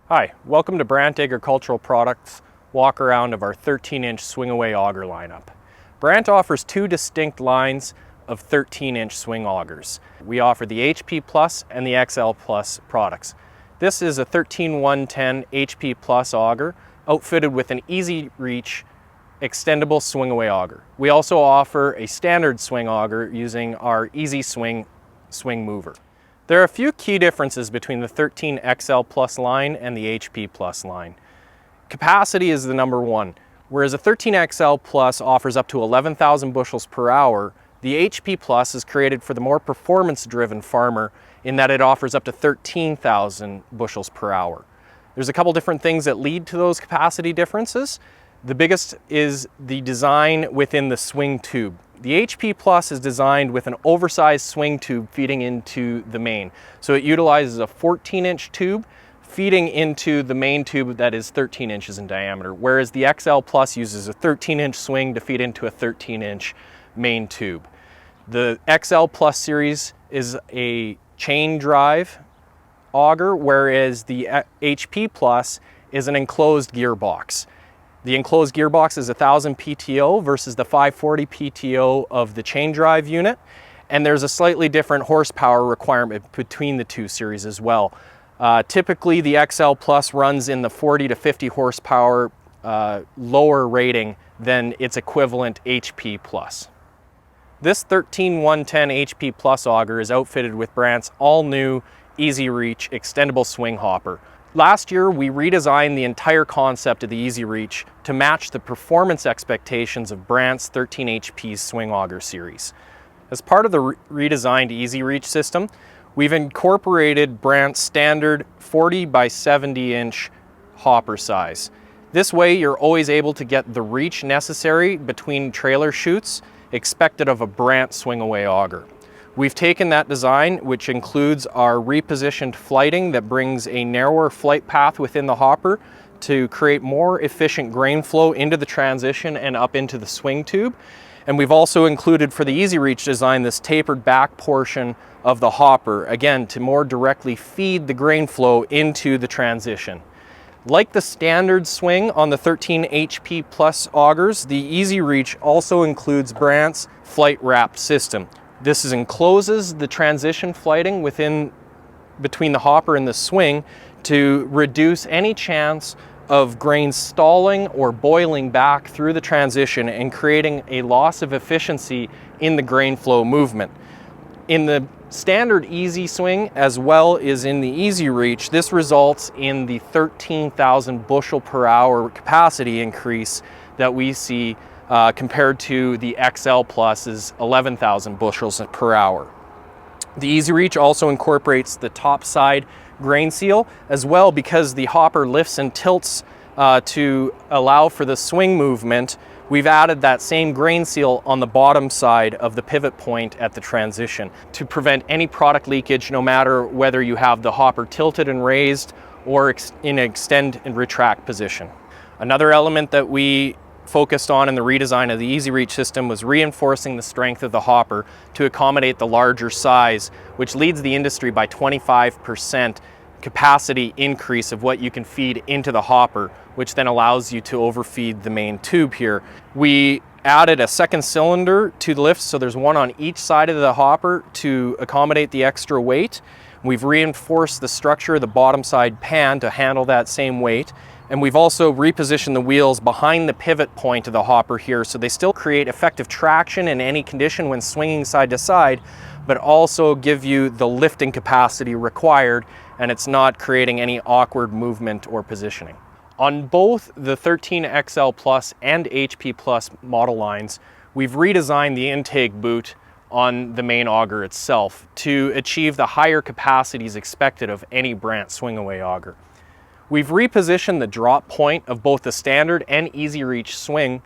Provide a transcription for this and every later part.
Hi, welcome to Brandt Agricultural Products walk around of our 13-inch swing away auger lineup. Brandt offers two distinct lines of 13-inch swing augers. We offer the HP Plus and the XL Plus products. This is a 13110 HP Plus auger outfitted with an easy reach extendable swing away auger. We also offer a standard swing auger using our Easy Swing mover. There are a few key differences between the 13 XL Plus line and the HP Plus line. Capacity is the number one. Whereas a 13 XL Plus offers up to 11,000 bushels per hour, the HP Plus is created for the more performance-driven farmer in that it offers up to 13,000 bushels per hour. There's a couple different things that lead to those capacity differences. The biggest is the design within the swing tube. The HP Plus is designed with an oversized swing tube feeding into the main. So it utilizes a 14-inch tube feeding into the main tube that is 13 inches in diameter, whereas the XL Plus uses a 13-inch swing to feed into a 13-inch main tube. The XL Plus series is a chain drive auger, whereas the HP Plus is an enclosed gearbox. The enclosed gearbox is 1000 PTO versus the 540 PTO of the chain drive unit, and there's a slightly different horsepower requirement between the two series as well. Typically the XL Plus runs in the 40 to 50 horsepower lower rating than its equivalent HP Plus. This 13110 HP Plus auger is outfitted with Brandt's all-new Easy Reach extendable swing hopper. Last year, we redesigned the entire concept of the Easy Reach to match the performance expectations of Brandt's 13 HP swing auger series. As part of the redesigned Easy Reach system, we've incorporated Brandt's standard 40 by 70 inch hopper size. This way, you're always able to get the reach necessary between trailer chutes expected of a Brandt swing away auger. We've taken that design, which includes our repositioned flighting that brings a narrower flight path within the hopper to create more efficient grain flow into the transition and up into the swing tube. And we've also included for the Easy Reach design this tapered back portion of the hopper, again, to more directly feed the grain flow into the transition. Like the standard swing on the 13 HP Plus augers, the Easy Reach also includes Brandt's flight wrap system. This encloses the transition flighting between the hopper and the swing to reduce any chance of grain stalling or boiling back through the transition and creating a loss of efficiency in the grain flow movement. In the standard Easy Swing as well as in the Easy Reach, this results in the 13,000 bushel per hour capacity increase that we see compared to the XL Plus's 11,000 bushels per hour. The Easy Reach also incorporates the top side grain seal as well, because the hopper lifts and tilts to allow for the swing movement. We've added that same grain seal on the bottom side of the pivot point at the transition to prevent any product leakage, no matter whether you have the hopper tilted and raised or in an extend and retract position. Another element that we focused on in the redesign of the Easy Reach system was reinforcing the strength of the hopper to accommodate the larger size, which leads the industry by 25% capacity increase of what you can feed into the hopper, which then allows you to overfeed the main tube here. We added a second cylinder to the lift, so there's one on each side of the hopper to accommodate the extra weight. We've reinforced the structure of the bottom side pan to handle that same weight. And we've also repositioned the wheels behind the pivot point of the hopper here, so they still create effective traction in any condition when swinging side to side, but also give you the lifting capacity required, and it's not creating any awkward movement or positioning. On both the 13 XL Plus and HP Plus model lines, we've redesigned the intake boot on the main auger itself to achieve the higher capacities expected of any Brandt swing away auger. We've repositioned the drop point of both the standard and Easy Reach swing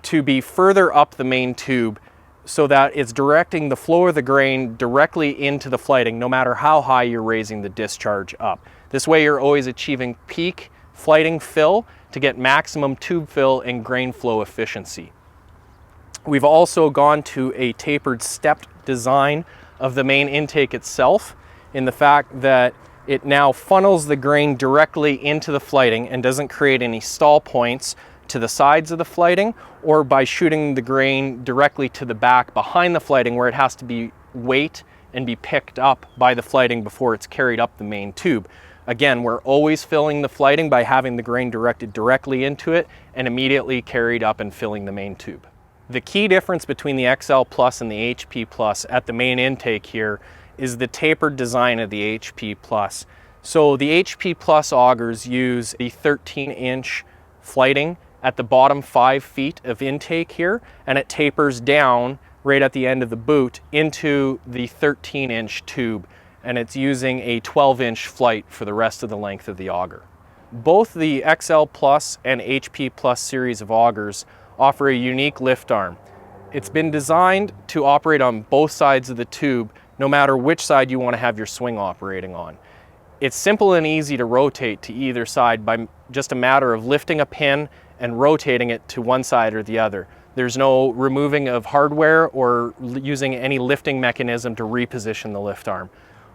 to be further up the main tube so that it's directing the flow of the grain directly into the flighting, no matter how high you're raising the discharge up. This way you're always achieving peak flighting fill to get maximum tube fill and grain flow efficiency. We've also gone to a tapered stepped design of the main intake itself, in the fact that it now funnels the grain directly into the flighting and doesn't create any stall points to the sides of the flighting, or by shooting the grain directly to the back behind the flighting where it has to be weight and be picked up by the flighting before it's carried up the main tube. Again, we're always filling the flighting by having the grain directed directly into it and immediately carried up and filling the main tube. The key difference between the XL Plus and the HP Plus at the main intake here is the tapered design of the HP Plus. So the HP Plus augers use a 13-inch flighting at the bottom 5 feet of intake here, and it tapers down right at the end of the boot into the 13-inch tube, and it's using a 12-inch flight for the rest of the length of the auger. Both the XL Plus and HP Plus series of augers offer a unique lift arm. It's been designed to operate on both sides of the tube, no matter which side you want to have your swing operating on. It's simple and easy to rotate to either side by just a matter of lifting a pin and rotating it to one side or the other. There's no removing of hardware or using any lifting mechanism to reposition the lift arm.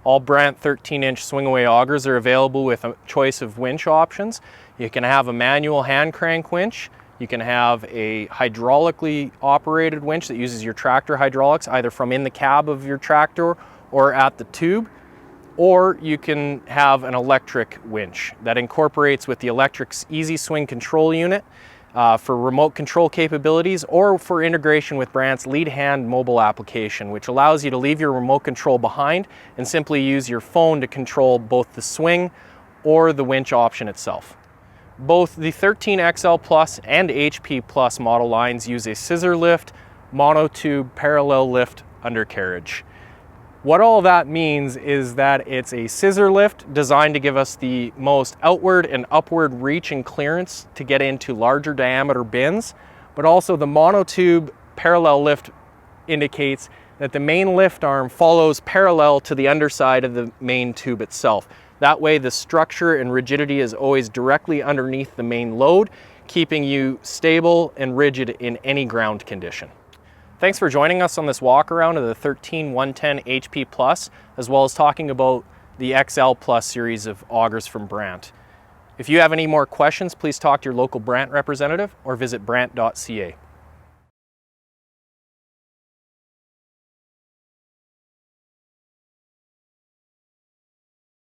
All Brandt 13-inch swing-away augers are available with a choice of winch options. You can have a manual hand crank winch. You can have a hydraulically operated winch that uses your tractor hydraulics, either from in the cab of your tractor or at the tube. Or you can have an electric winch that incorporates with the electric's easy swing control unit for remote control capabilities, or for integration with Brandt's lead hand mobile application, which allows you to leave your remote control behind and simply use your phone to control both the swing or the winch option itself. Both the 13XL Plus and HP Plus model lines use a scissor lift, monotube, parallel lift undercarriage. What all that means is that it's a scissor lift designed to give us the most outward and upward reach and clearance to get into larger diameter bins, but also the monotube parallel lift indicates that the main lift arm follows parallel to the underside of the main tube itself. That way the structure and rigidity is always directly underneath the main load, keeping you stable and rigid in any ground condition. Thanks for joining us on this walk around of the 13110 HP Plus, as well as talking about the XL Plus series of augers from Brandt. If you have any more questions, please talk to your local Brandt representative or visit brandt.ca.